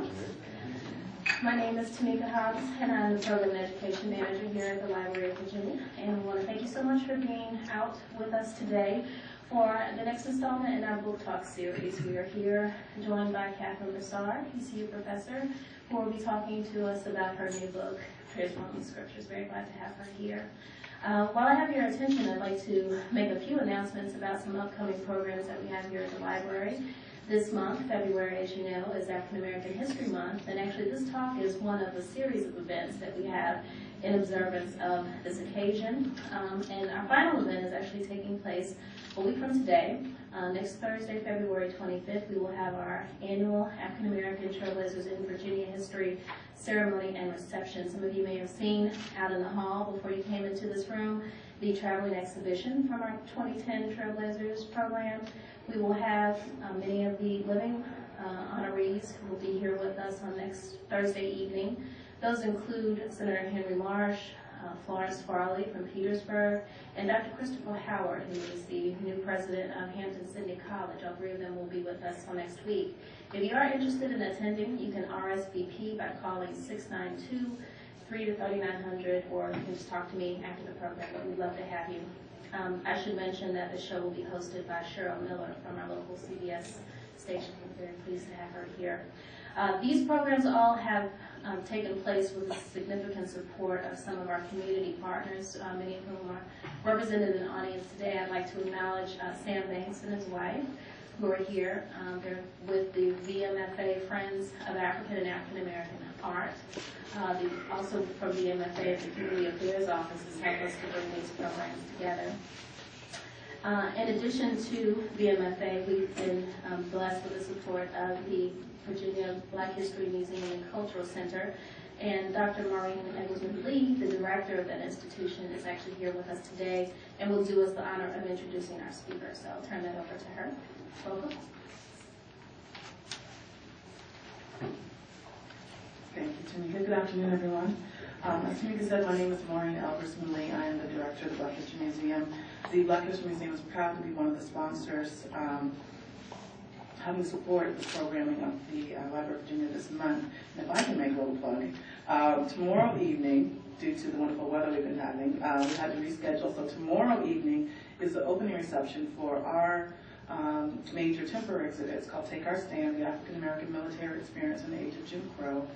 everyone. My name is Tamika Hobbs, and I'm the Program and Education Manager here at the Library of Virginia. And I want to thank you so much for being out with us today for the next installment in our book talk series. We are here joined by Katherine Bassard, ECU professor, who will be talking to us about her new book, Transforming Scriptures. Very glad to have her here. While I have your attention, I'd like to make a few announcements about some upcoming programs that we have here at the library. This month, February, as you know, is African American History Month, and actually this talk is one of a series of events that we have in observance of this occasion. And our final event is actually taking place a week from today. Next Thursday, February 25th, we will have our annual African American Trailblazers in Virginia History ceremony and reception. Some of you may have seen out in the hall before you came into this room the traveling exhibition from our 2010 Trailblazers program. We will have many of the living honorees who will be here with us on next Thursday evening. Those include Senator Henry Marsh, Florence Farley from Petersburg, and Dr. Christopher Howard, who is the new president of Hampton-Sydney College. All three of them will be with us on next week. If you are interested in attending, you can RSVP by calling 692-33900, or you can just talk to me after the program, but we'd love to have you. I should mention that the show will be hosted by Cheryl Miller from our local CBS station. I'm very pleased to have her here. These programs all have taken place with the significant support of some of our community partners, many of whom are represented in the audience today. I'd like to acknowledge Sam Banks and his wife, who are here. They're with the VMFA Friends of African and African American Art. Also from VMFA, the Community Affairs Office has helped us to bring these programs together. In addition to VMFA, we've been blessed with the support of the Virginia Black History Museum and Cultural Center. And Dr. Maureen Edwards-Lee, the director of that institution, is actually here with us today and will do us the honor of introducing our speaker. So I'll turn that over to her. Welcome. Thank you, Tamika. Good afternoon, everyone. As Tamika said, my name is Maureen Edwards-Lee. I am the director of the Black History Museum. The Black History Museum is proud to be one of the sponsors having support the programming of the Library of Virginia this month. And if I can make a little plug, tomorrow evening, due to the wonderful weather we've been having, we had to reschedule. So tomorrow evening is the opening reception for our major temporary exhibit. It's called Take Our Stand, the African American Military Experience in the Age of Jim Crow.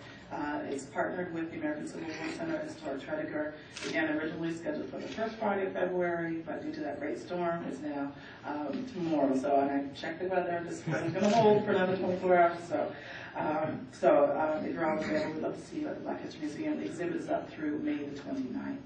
It's partnered with the American Civil War Center at Historic Tredegar. Again, originally scheduled for the first Friday of February, but due to that great storm, it's now tomorrow. So, and I checked the weather, this weather's going to hold for another 24 hours. So if you're all available, we'd love to see you at the Black History Museum. The exhibit is up through May the 29th.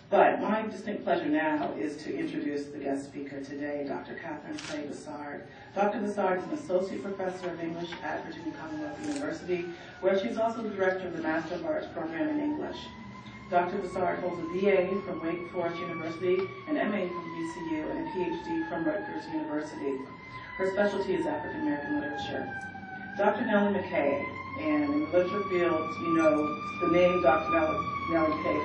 But my distinct pleasure now is to introduce the guest speaker today, Dr. Katherine Bassard. Dr. Bassard is an associate professor of English at Virginia Commonwealth University, where she's also the director of the Master of Arts program in English. Dr. Bassard holds a BA from Wake Forest University, an MA from VCU, and a PhD from Rutgers University. Her specialty is African American literature. Dr. Nellie McKay, and in the literature field, you know the name Dr. Nellie McKay.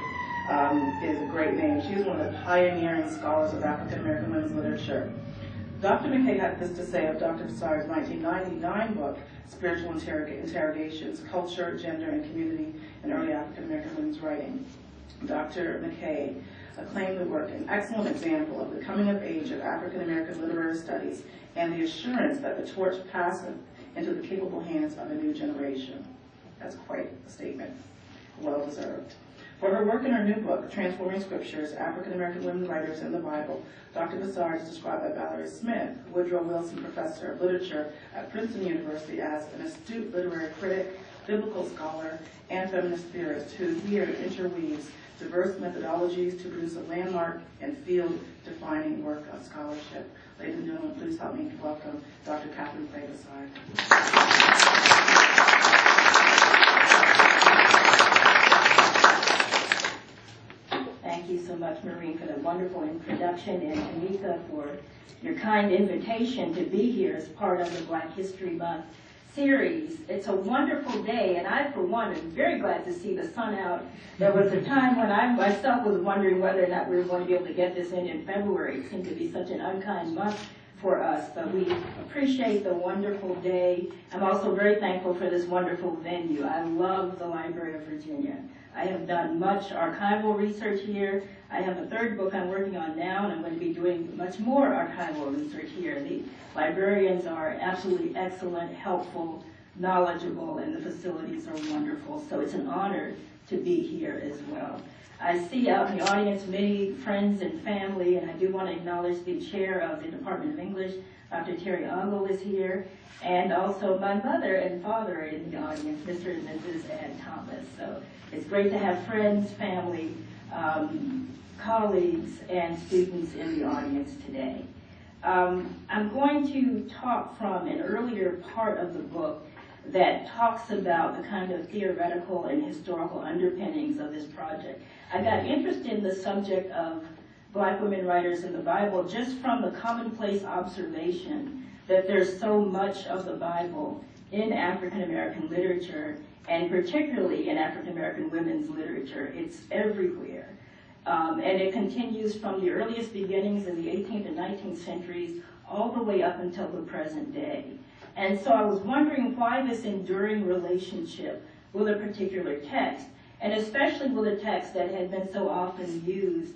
Is a great name. She's one of the pioneering scholars of African American women's literature. Dr. McKay had this to say of Dr. Bassard's 1999 book, Spiritual Interrogations, Culture, Gender, and Community in Early African American Women's Writing. Dr. McKay acclaimed the work an excellent example of the coming of age of African American literary studies and the assurance that the torch passed into the capable hands of a new generation. That's quite a statement. Well deserved. For her work in her new book, Transforming Scriptures, African American Women Writers in the Bible, Dr. Bassard is described by Valerie Smith, Woodrow Wilson Professor of Literature at Princeton University, as an astute literary critic, biblical scholar, and feminist theorist who here interweaves diverse methodologies to produce a landmark and field-defining work of scholarship. Ladies and gentlemen, please help me welcome Dr. Katherine Bassard. Thank you so much, Maureen, for the wonderful introduction, and Tamika for your kind invitation to be here as part of the Black History Month series. It's a wonderful day, and I, for one, am very glad to see the sun out. There was a time when I myself was wondering whether or not we were going to be able to get this in February. It seemed to be such an unkind month for us, but we appreciate the wonderful day. I'm also very thankful for this wonderful venue. I love the Library of Virginia. I have done much archival research here. I have a third book I'm working on now, and I'm going to be doing much more archival research here. The librarians are absolutely excellent, helpful, knowledgeable, and the facilities are wonderful. So it's an honor to be here as well. I see out in the audience many friends and family, and I do want to acknowledge the chair of the Department of English, Dr. Terry Ungle is here, and also my mother and father are in the audience, Mr. and Mrs. Ed Thomas. So it's great to have friends, family, colleagues, and students in the audience today. I'm going to talk from an earlier part of the book that talks about the kind of theoretical and historical underpinnings of this project. I got interested in the subject of Black women writers in the Bible just from the commonplace observation that there's so much of the Bible in African American literature, and particularly in African American women's literature. It's everywhere. And it continues from the earliest beginnings in the 18th and 19th centuries all the way up until the present day. And so I was wondering why this enduring relationship with a particular text, and especially with a text that had been so often used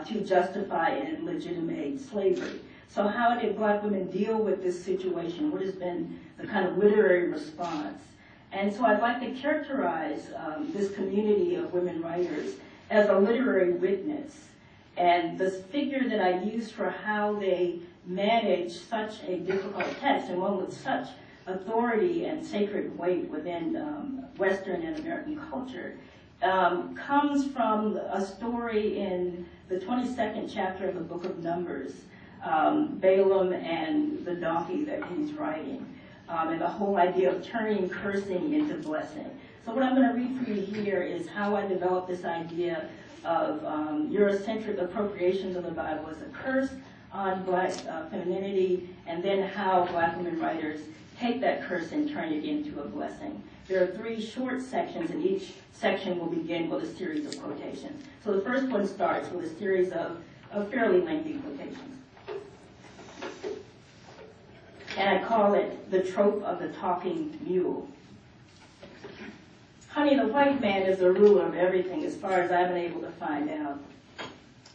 to justify and legitimate slavery. So how did Black women deal with this situation? What has been the kind of literary response? And so I'd like to characterize this community of women writers as a literary witness. And the figure that I use for how they manage such a difficult text, and one with such authority and sacred weight within Western and American culture, comes from a story in the 22nd chapter of the book of Numbers, Balaam and the donkey that he's riding, and the whole idea of turning cursing into blessing. So what I'm going to read for you here is how I developed this idea of Eurocentric appropriations of the Bible as a curse on Black femininity, and then how Black women writers take that curse and turn it into a blessing. There are 3 short sections, and each section will begin with a series of quotations. So the first one starts with a series of fairly lengthy quotations. And I call it the trope of the talking mule. Honey, the white man is the ruler of everything as far as I've been able to find out.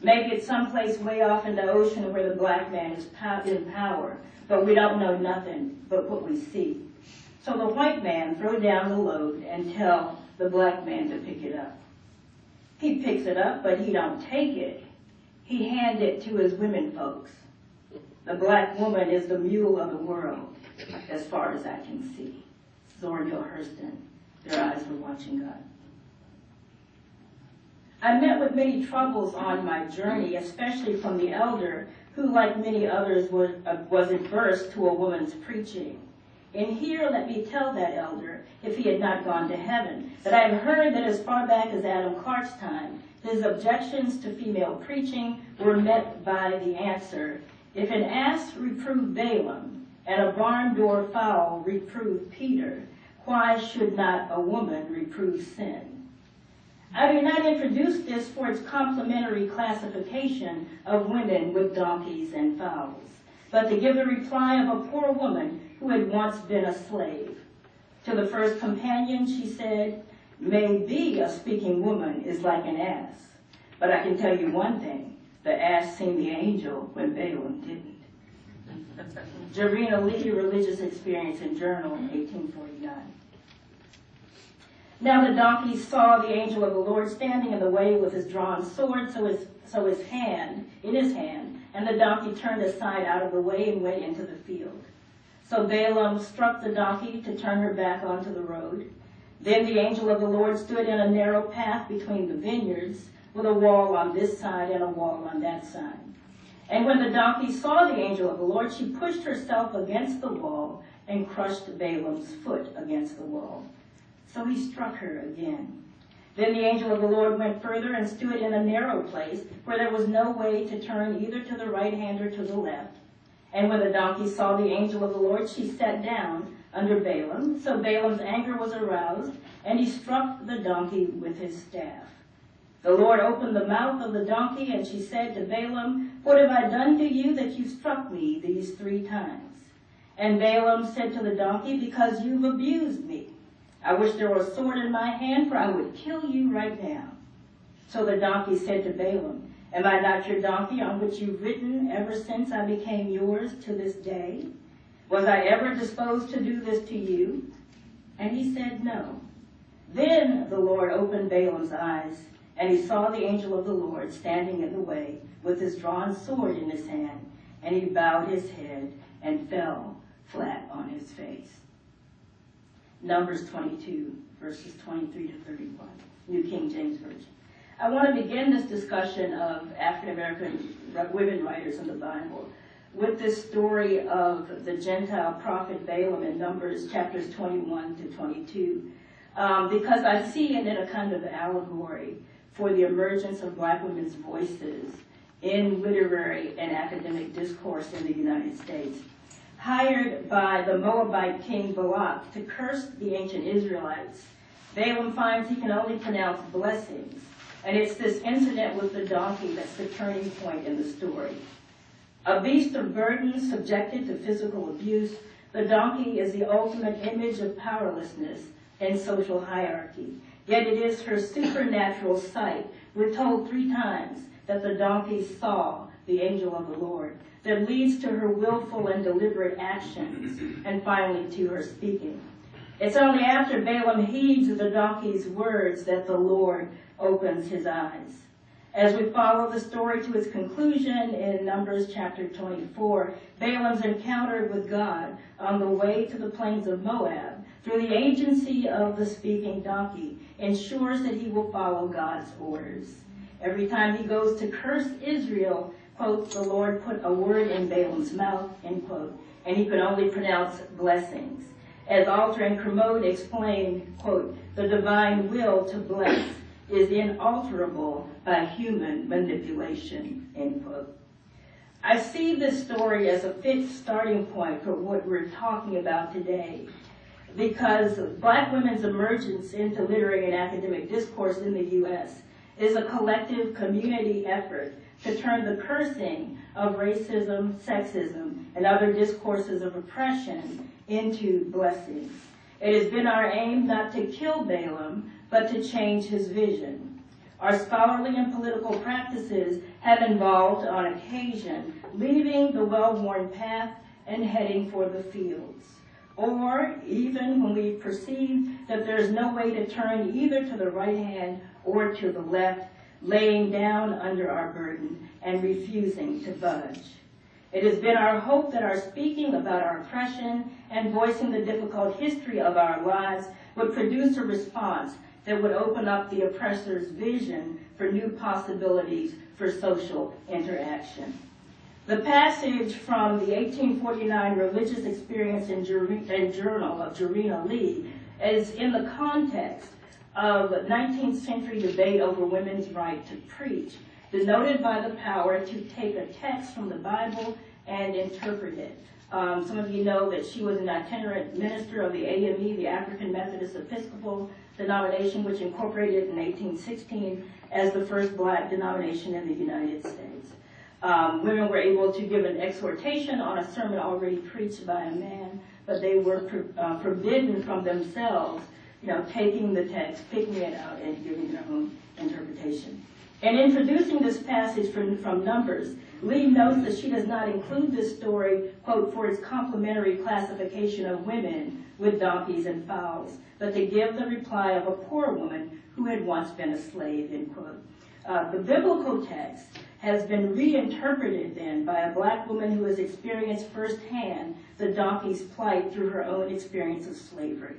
Maybe it's someplace way off in the ocean where the black man is in power, but we don't know nothing but what we see. So the white man throw down the load and tell the black man to pick it up. He picks it up, but he don't take it. He hand it to his women folks. The black woman is the mule of the world, as far as I can see. Zora Neale Hurston, their eyes were watching God. I met with many troubles on my journey, especially from the elder, who, like many others, was adverse to a woman's preaching. And here, let me tell that elder, if he had not gone to heaven, that I have heard that as far back as Adam Clark's time, his objections to female preaching were met by the answer, if an ass reproved Balaam, and a barn door fowl reproved Peter, why should not a woman reprove sin? I do not introduce this for its complimentary classification of women with donkeys and fowls, but to give the reply of a poor woman who had once been a slave. To the first companion she said, maybe a speaking woman is like an ass, but I can tell you one thing, the ass seen the angel when Balaam didn't. Jarena Lee, Religious Experience and Journal, 1849. Now the donkey saw the angel of the Lord standing in the way with his drawn sword, so his hand, and the donkey turned aside out of the way and went into the field. So Balaam struck the donkey to turn her back onto the road. Then the angel of the Lord stood in a narrow path between the vineyards, with a wall on this side and a wall on that side. And when the donkey saw the angel of the Lord, she pushed herself against the wall and crushed Balaam's foot against the wall. So he struck her again. Then the angel of the Lord went further and stood in a narrow place where there was no way to turn either to the right hand or to the left. And when the donkey saw the angel of the Lord, she sat down under Balaam. So Balaam's anger was aroused, and he struck the donkey with his staff. The Lord opened the mouth of the donkey, and she said to Balaam, "What have I done to you that you struck me these 3 times?" And Balaam said to the donkey, "Because you've abused me. I wish there were a sword in my hand, for I would kill you right now." So the donkey said to Balaam, "Am I not your donkey on which you've ridden ever since I became yours to this day? Was I ever disposed to do this to you?" And he said, "No." Then the Lord opened Balaam's eyes, and he saw the angel of the Lord standing in the way with his drawn sword in his hand, and he bowed his head and fell flat on his face. Numbers 22, verses 23 to 31, New King James Version. I want to begin this discussion of African American women writers in the Bible with this story of the Gentile prophet Balaam in Numbers chapters 21 to 22, because I see in it a kind of allegory for the emergence of black women's voices in literary and academic discourse in the United States. Hired by the Moabite king Balak to curse the ancient Israelites, Balaam finds he can only pronounce blessings, and it's this incident with the donkey that's the turning point in the story. A beast of burden subjected to physical abuse, the donkey is the ultimate image of powerlessness in social hierarchy. Yet it is her supernatural sight, we're told 3 times that the donkey saw the angel of the Lord, that leads to her willful and deliberate actions, and finally to her speaking. It's only after Balaam heeds the donkey's words that the Lord opens his eyes. As we follow the story to its conclusion in Numbers chapter 24, Balaam's encounter with God on the way to the plains of Moab, through the agency of the speaking donkey, ensures that he will follow God's orders. Every time he goes to curse Israel, quote, the Lord put a word in Balaam's mouth, end quote, and he could only pronounce blessings. As Alter and Kermode explained, quote, the divine will to bless is inalterable by human manipulation, end quote. I see this story as a fit starting point for what we're talking about today, because black women's emergence into literary and academic discourse in the U.S. is a collective community effort to turn the cursing of racism, sexism, and other discourses of oppression into blessings. It has been our aim not to kill Balaam, but to change his vision. Our scholarly and political practices have involved, on occasion, leaving the well-worn path and heading for the fields. Or, even when we perceive that there is no way to turn either to the right hand or to the left, laying down under our burden and refusing to budge. It has been our hope that our speaking about our oppression and voicing the difficult history of our lives would produce a response that would open up the oppressor's vision for new possibilities for social interaction. The passage from the 1849 religious experience and journal of Jarena Lee is in the context of 19th century debate over women's right to preach, denoted by the power to take a text from the Bible and interpret it. Some of you know that she was an itinerant minister of the AME, the African Methodist Episcopal denomination, which incorporated in 1816 as the first black denomination in the United States. Women were able to give an exhortation on a sermon already preached by a man, but they were forbidden from themselves, taking the text, picking it out, and giving their own interpretation. In introducing this passage from Numbers, Lee notes that she does not include this story, quote, for its complementary classification of women with donkeys and fowls, but to give the reply of a poor woman who had once been a slave, end quote. The biblical text has been reinterpreted then by a black woman who has experienced firsthand the donkey's plight through her own experience of slavery.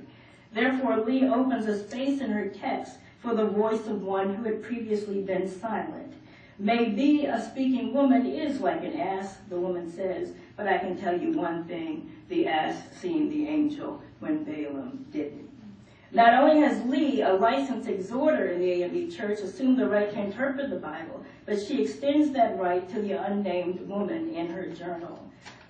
Therefore, Lee opens a space in her text for the voice of one who had previously been silent. Maybe a speaking woman is like an ass, the woman says, but I can tell you one thing, the ass seen the angel when Balaam didn't. Not only has Lee, a licensed exhorter in the AME Church, assumed the right to interpret the Bible, but she extends that right to the unnamed woman in her journal.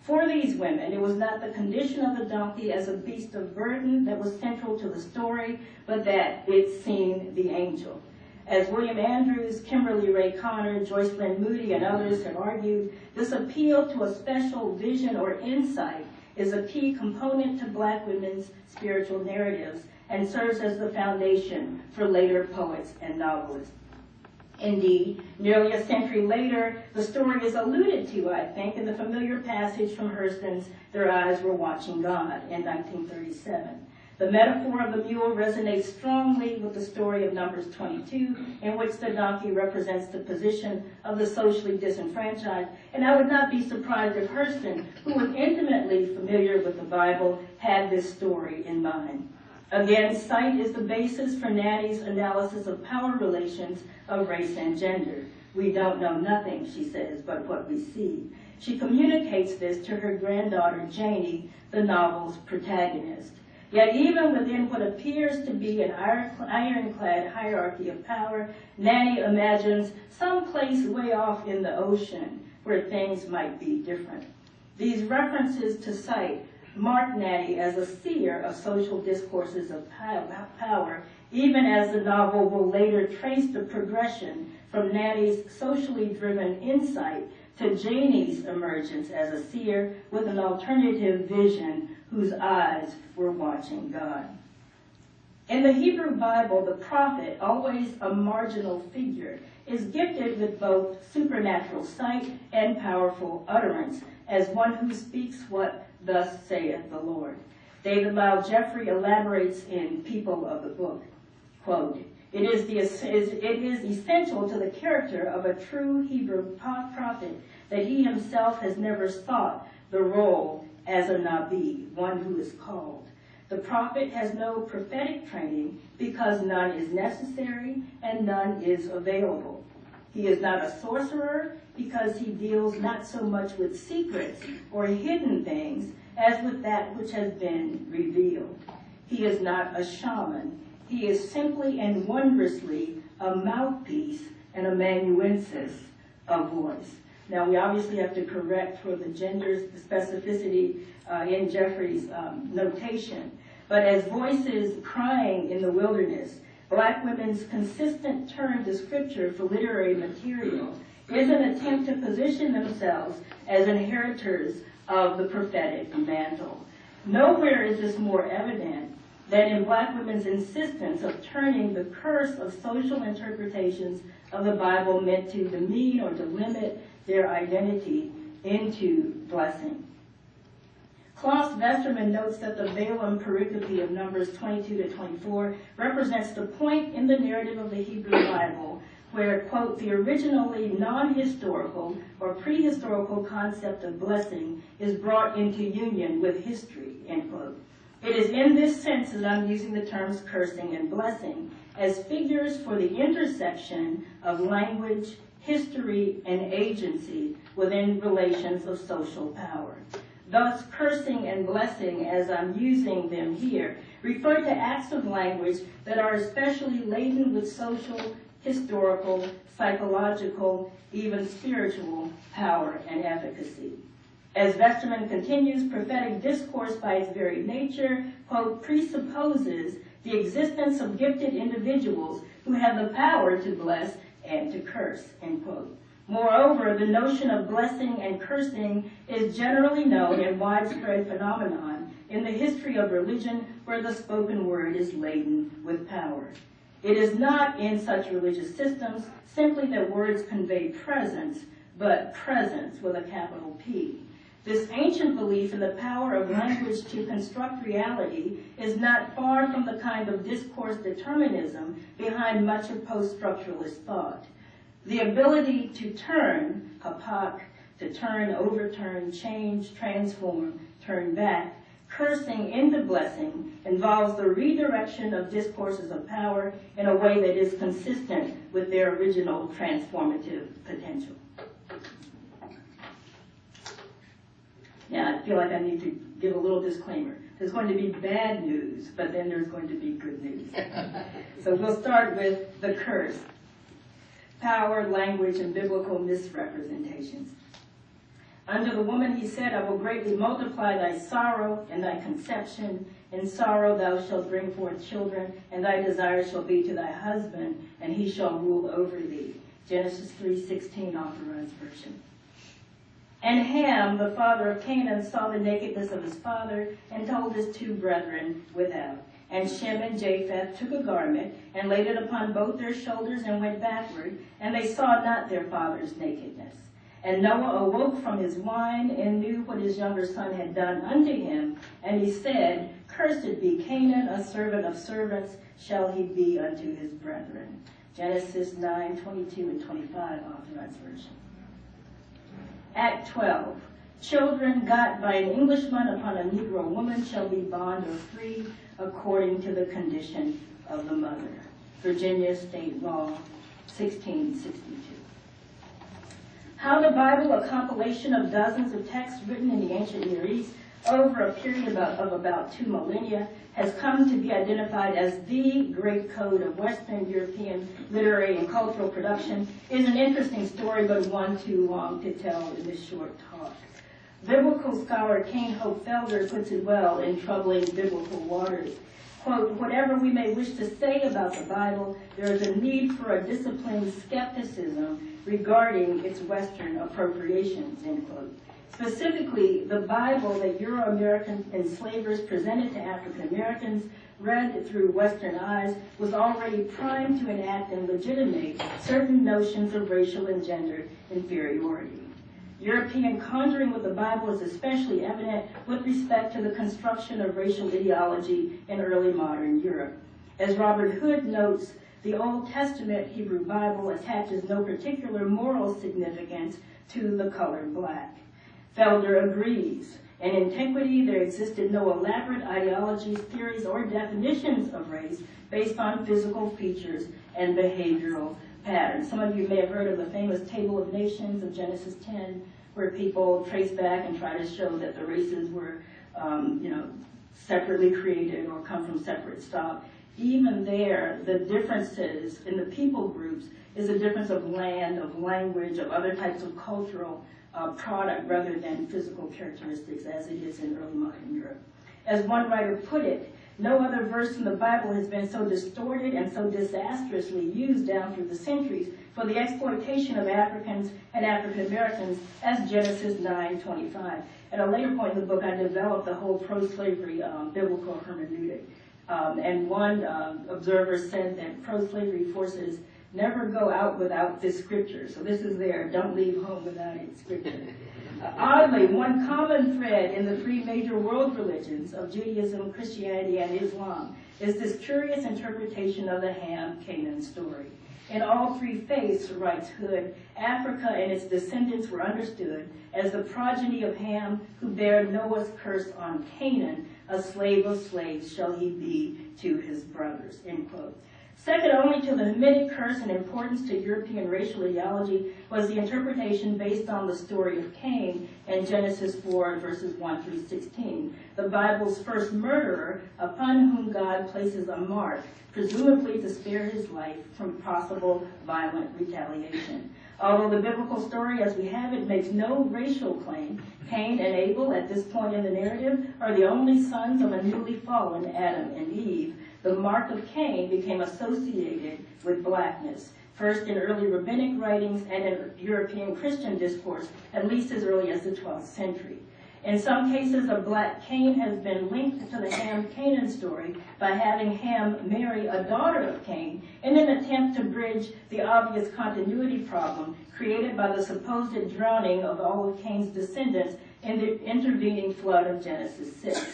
For these women, it was not the condition of the donkey as a beast of burden that was central to the story, but that it seen the angel. As William Andrews, Kimberly Ray Connor, Joyce Lynn Moody, and others have argued, this appeal to a special vision or insight is a key component to Black women's spiritual narratives and serves as the foundation for later poets and novelists. Indeed, nearly a century later, the story is alluded to, I think, in the familiar passage from Hurston's Their Eyes Were Watching God in 1937. The metaphor of the mule resonates strongly with the story of Numbers 22, in which the donkey represents the position of the socially disenfranchised, and I would not be surprised if Hurston, who was intimately familiar with the Bible, had this story in mind. Again, sight is the basis for Natty's analysis of power relations of race and gender. We don't know nothing, she says, but what we see. She communicates this to her granddaughter, Janie, the novel's protagonist. Yet even within what appears to be an ironclad hierarchy of power, Natty imagines some place way off in the ocean where things might be different. These references to sight mark Natty as a seer of social discourses of power, even as the novel will later trace the progression from Natty's socially driven insight to Janie's emergence as a seer with an alternative vision whose eyes were watching God. In the Hebrew Bible, the prophet, always a marginal figure, is gifted with both supernatural sight and powerful utterance, as one who speaks what thus saith the Lord. David Lyle Jeffrey elaborates in People of the Book, quote, it is essential to the character of a true Hebrew prophet that he himself has never sought the role as a Nabi, one who is called. The prophet has no prophetic training because none is necessary and none is available. He is not a sorcerer because he deals not so much with secrets or hidden things as with that which has been revealed. He is not a shaman. He is simply and wondrously a mouthpiece and amanuensis, a voice. Now, we obviously have to correct for the gender specificity in Jeffrey's notation. But as voices crying in the wilderness, Black women's consistent turn to scripture for literary material is an attempt to position themselves as inheritors of the prophetic mantle. Nowhere is this more evident than in Black women's insistence of turning the curse of social interpretations of the Bible meant to demean or to limit their identity into blessing. Klaus Westermann notes that the Balaam pericope of Numbers 22 to 24 represents the point in the narrative of the Hebrew Bible where, quote, the originally non-historical or prehistorical concept of blessing is brought into union with history, end quote. It is in this sense that I'm using the terms cursing and blessing as figures for the intersection of language, history, and agency within relations of social power. Thus, cursing and blessing, as I'm using them here, refer to acts of language that are especially laden with social, historical, psychological, even spiritual power and efficacy. As Westermann continues, prophetic discourse by its very nature, quote, presupposes the existence of gifted individuals who have the power to bless and to curse, end quote. Moreover, the notion of blessing and cursing is generally known and widespread phenomenon in the history of religion where the spoken word is laden with power. It is not in such religious systems simply that words convey presence, but presence with a capital P. This ancient belief in the power of language to construct reality is not far from the kind of discourse determinism behind much of post-structuralist thought. The ability to turn, hapak, to turn, overturn, change, transform, turn back, cursing into blessing, involves the redirection of discourses of power in a way that is consistent with their original transformative potential. Now, I feel like I need to give a little disclaimer. There's going to be bad news, but then there's going to be good news. So we'll start with the curse. Power, language, and biblical misrepresentations. Unto the woman he said, I will greatly multiply thy sorrow and thy conception. In sorrow thou shalt bring forth children, and thy desire shall be to thy husband, and he shall rule over thee. Genesis 3:16, Authorized Version. And Ham, the father of Canaan, saw the nakedness of his father, and told his two brethren without. And Shem and Japheth took a garment, and laid it upon both their shoulders, and went backward, and they saw not their father's nakedness. And Noah awoke from his wine, and knew what his younger son had done unto him. And he said, Cursed be Canaan, a servant of servants shall he be unto his brethren. Genesis 9:22 and 25, Authorized Version. Act 12. Children got by an Englishman upon a Negro woman shall be bond or free according to the condition of the mother. Virginia State Law, 1662. How the Bible, a compilation of dozens of texts written in the ancient Near East over a period of about 2 millennia, has come to be identified as the great code of Western European literary and cultural production is an interesting story, but one too long to tell in this short talk. Biblical scholar Kane Hope Felder puts it well in Troubling Biblical Waters. Quote, whatever we may wish to say about the Bible, there is a need for a disciplined skepticism regarding its Western appropriations, end quote. Specifically, the Bible that Euro-American enslavers presented to African Americans, read through Western eyes, was already primed to enact and legitimate certain notions of racial and gender inferiority. European conjuring with the Bible is especially evident with respect to the construction of racial ideology in early modern Europe. As Robert Hood notes, the Old Testament Hebrew Bible attaches no particular moral significance to the color black. Felder agrees. In antiquity, there existed no elaborate ideologies, theories, or definitions of race based on physical features and behavioral patterns. Some of you may have heard of the famous Table of Nations of Genesis 10, where people trace back and try to show that the races were, separately created or come from separate stock. Even there, the differences in the people groups is a difference of land, of language, of other types of cultural product rather than physical characteristics as it is in early modern Europe. As one writer put it, no other verse in the Bible has been so distorted and so disastrously used down through the centuries for the exploitation of Africans and African Americans as Genesis 9:25. At a later point in the book, I developed the whole pro-slavery biblical hermeneutic. And one observer said that pro-slavery forces never go out without this scripture. So this is there. Don't leave home without its scripture. Oddly, one common thread in the three major world religions of Judaism, Christianity, and Islam is this curious interpretation of the Ham-Canaan story. In all three faiths, writes Hood, Africa and its descendants were understood as the progeny of Ham, who bare Noah's curse on Canaan, a slave of slaves shall he be to his brothers, end quote. Second only to the Hamitic curse and importance to European racial ideology was the interpretation based on the story of Cain in Genesis 4, verses 1 through 16, the Bible's first murderer upon whom God places a mark, presumably to spare his life from possible violent retaliation. Although the biblical story as we have it makes no racial claim, Cain and Abel at this point in the narrative are the only sons of a newly fallen Adam and Eve. The mark of Cain became associated with blackness, first in early rabbinic writings and in European Christian discourse, at least as early as the 12th century. In some cases, a black Cain has been linked to the Ham-Canaan story by having Ham marry a daughter of Cain in an attempt to bridge the obvious continuity problem created by the supposed drowning of all of Cain's descendants in the intervening flood of Genesis 6.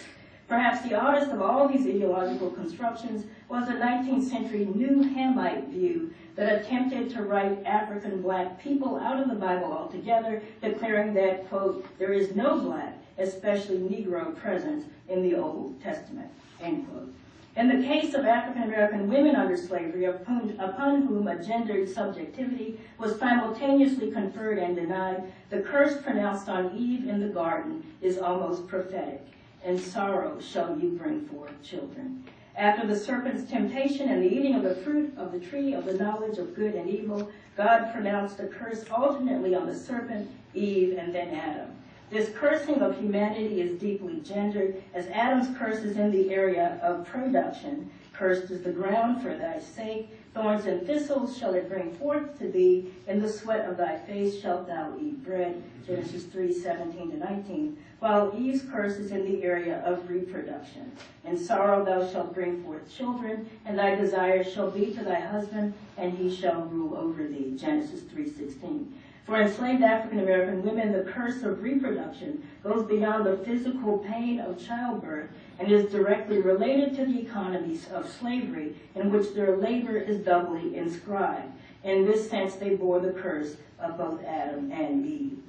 Perhaps the oddest of all these ideological constructions was a 19th century new Hamite view that attempted to write African black people out of the Bible altogether, declaring that, quote, there is no black, especially Negro, presence in the Old Testament, end quote. In the case of African American women under slavery, upon whom a gendered subjectivity was simultaneously conferred and denied, the curse pronounced on Eve in the garden is almost prophetic. In sorrow shall you bring forth children. After the serpent's temptation and the eating of the fruit of the tree of the knowledge of good and evil, God pronounced a curse alternately on the serpent, Eve, and then Adam. This cursing of humanity is deeply gendered, as Adam's curse is in the area of production. Cursed is the ground for thy sake. Thorns and thistles shall it bring forth to thee. In the sweat of thy face shalt thou eat bread. Genesis 3:17-19. While Eve's curse is in the area of reproduction. In sorrow thou shalt bring forth children, and thy desire shall be to thy husband, and he shall rule over thee. Genesis 3:16. For enslaved African American women, the curse of reproduction goes beyond the physical pain of childbirth and is directly related to the economies of slavery, in which their labor is doubly inscribed. In this sense, they bore the curse of both Adam and Eve.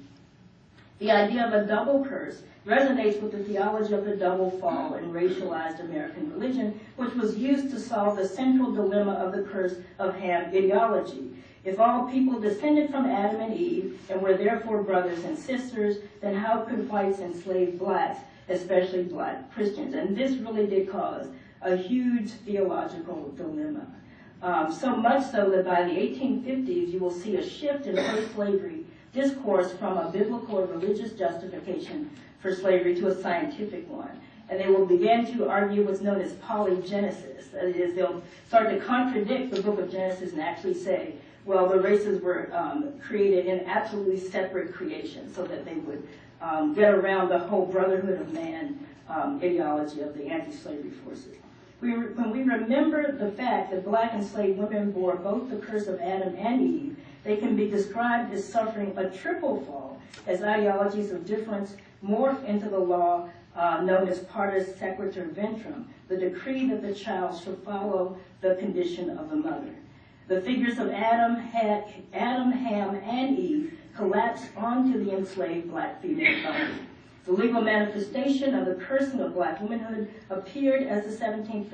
The idea of a double curse resonates with the theology of the double fall in racialized American religion, which was used to solve the central dilemma of the curse of Ham ideology. If all people descended from Adam and Eve and were therefore brothers and sisters, then how could whites enslave blacks, especially black Christians? And this really did cause a huge theological dilemma. So much so that by the 1850s, you will see a shift in post-slavery discourse from a biblical or religious justification for slavery to a scientific one. And they will begin to argue what's known as polygenesis. That is, they'll start to contradict the book of Genesis and actually say, well, the races were created in absolutely separate creation, so that they would get around the whole brotherhood of man ideology of the anti-slavery forces. When we remember the fact that black enslaved women bore both the curse of Adam and Eve, they can be described as suffering a triple fall, as ideologies of difference morph into the law known as partus sequitur ventrum, the decree that the child shall follow the condition of the mother. The figures of Adam, Ham, and Eve collapse onto the enslaved black female body. The legal manifestation of the cursing of black womanhood appeared as the 17th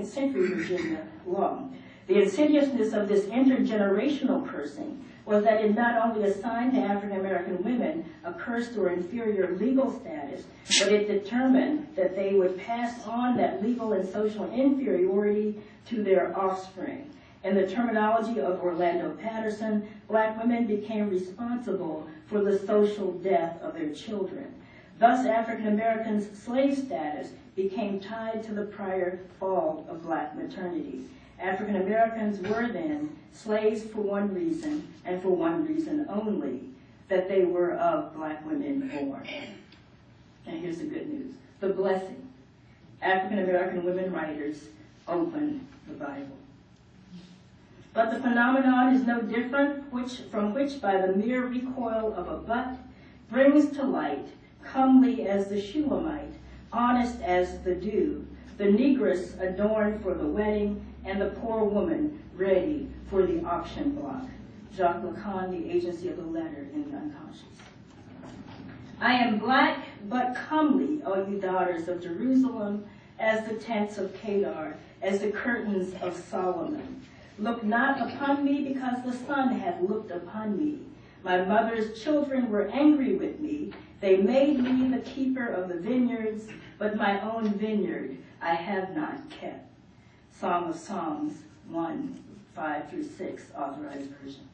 century Virginia law. The insidiousness of this intergenerational cursing was that it not only assigned to African American women a cursed or inferior legal status, but it determined that they would pass on that legal and social inferiority to their offspring. In the terminology of Orlando Patterson, black women became responsible for the social death of their children. Thus, African Americans' slave status became tied to the prior fall of black maternity. African Americans were then slaves for one reason, and for one reason only, that they were of black women born. And here's the good news, the blessing. African American women writers opened the Bible. But the phenomenon is no different, from which by the mere recoil of a butt brings to light, comely as the shulamite, honest as the dew, the negress adorned for the wedding, and the poor woman ready for the auction block. Jacques Lacan, The Agency of the Letter in the Unconscious. I am black but comely, O you daughters of Jerusalem, as the tents of Kedar, as the curtains of Solomon. Look not upon me, because the sun hath looked upon me. My mother's children were angry with me. They made me the keeper of the vineyards, but my own vineyard I have not kept. Song of Songs 1:5-6, Authorized Version.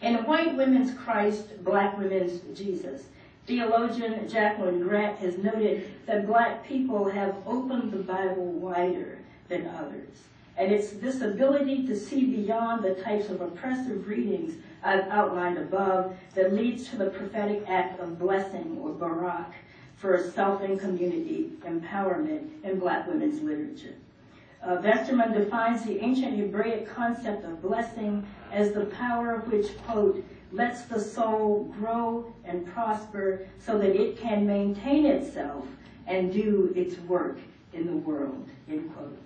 In White Women's Christ, Black Women's Jesus, theologian Jacqueline Grant has noted that black people have opened the Bible wider than others. And it's this ability to see beyond the types of oppressive readings I've outlined above that leads to the prophetic act of blessing, or barak, for self and community empowerment in black women's literature. Westermann defines the ancient Hebraic concept of blessing as the power which, quote, lets the soul grow and prosper so that it can maintain itself and do its work in the world, end quote.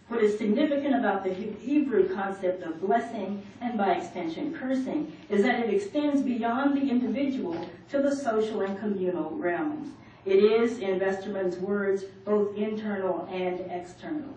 What is significant about the Hebrew concept of blessing, and by extension cursing, is that it extends beyond the individual to the social and communal realms. It is, in Westermann's words, both internal and external.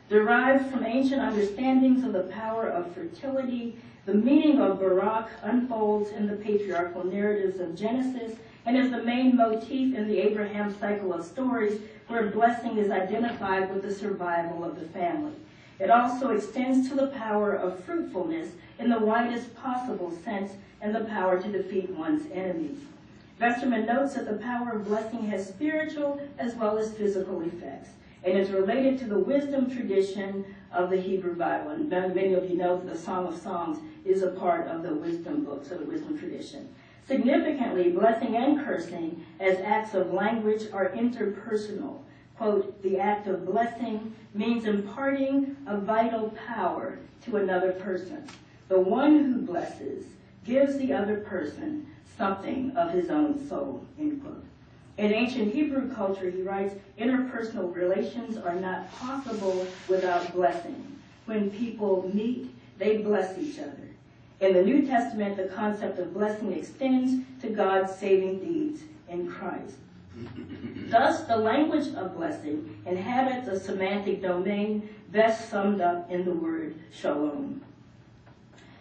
Derived from ancient understandings of the power of fertility, the meaning of barak unfolds in the patriarchal narratives of Genesis and is the main motif in the Abraham cycle of stories, where blessing is identified with the survival of the family. It also extends to the power of fruitfulness in the widest possible sense and the power to defeat one's enemies. Westermann notes that the power of blessing has spiritual as well as physical effects and is related to the wisdom tradition of the Hebrew Bible. And many of you know that the Song of Songs is a part of the wisdom books, of the wisdom tradition. Significantly, blessing and cursing as acts of language are interpersonal. Quote, the act of blessing means imparting a vital power to another person. The one who blesses gives the other person something of his own soul, end quote. In ancient Hebrew culture, he writes, interpersonal relations are not possible without blessing. When people meet, they bless each other. In the New Testament, the concept of blessing extends to God's saving deeds in Christ. Thus, the language of blessing inhabits a semantic domain best summed up in the word shalom.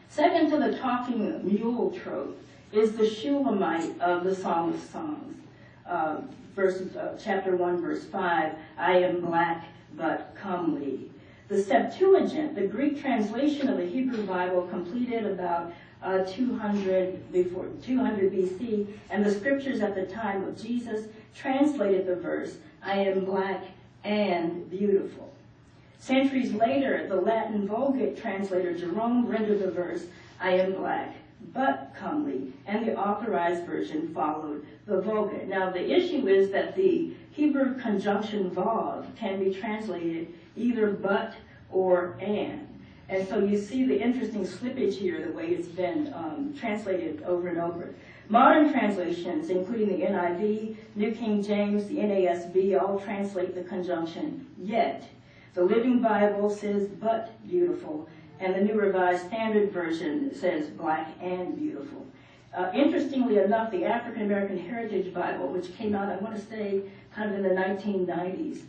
Second to the talking mule trope is the shulamite of the Song of Songs. Chapter 1, verse 5, I am black but comely. The Septuagint, the Greek translation of the Hebrew Bible, completed about 200 BC, and the scriptures at the time of Jesus translated the verse, I am black and beautiful. Centuries later, the Latin Vulgate translator Jerome rendered the verse, I am black but comely, and the authorized version followed the Vulgate. Now, the issue is that the Hebrew conjunction vav can be translated either but or and. And so you see the interesting slippage here, the way it's been translated over and over. Modern translations, including the NIV, New King James, the NASB, all translate the conjunction yet. The Living Bible says but beautiful, and the New Revised Standard Version says black and beautiful. Interestingly enough, the African American Heritage Bible, which came out, I want to say, kind of in the 1990s,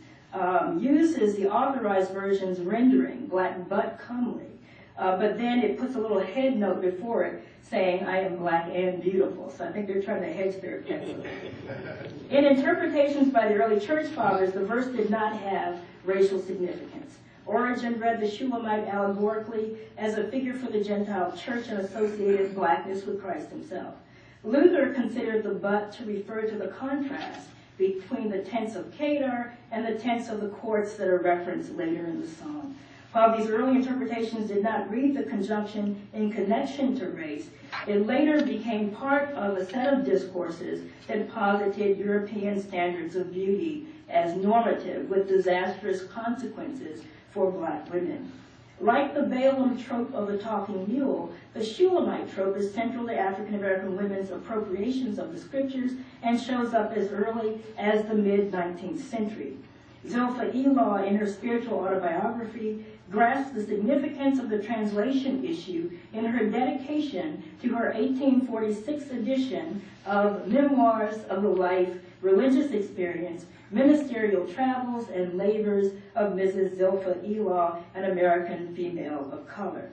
uses the authorized version's rendering, black but comely, but then it puts a little head note before it saying, I am black and beautiful. So I think they're trying to hedge their bets. In interpretations by the early church fathers, the verse did not have racial significance. Origen read the Shulamite allegorically as a figure for the Gentile church and associated blackness with Christ himself. Luther considered the but to refer to the contrast between the tents of Kedar and the tents of the courts that are referenced later in the psalm. While these early interpretations did not read the conjunction in connection to race, it later became part of a set of discourses that posited European standards of beauty as normative with disastrous consequences for black women. Like the Balaam trope of the talking mule, the Shulamite trope is central to African American women's appropriations of the scriptures and shows up as early as the mid-19th century. Zilpha Elah, in her spiritual autobiography, grasped the significance of the translation issue in her dedication to her 1846 edition of Memoirs of the Life, Religious Experience, Ministerial Travels, and Labors of Mrs. Zilpha Elah, an American female of color.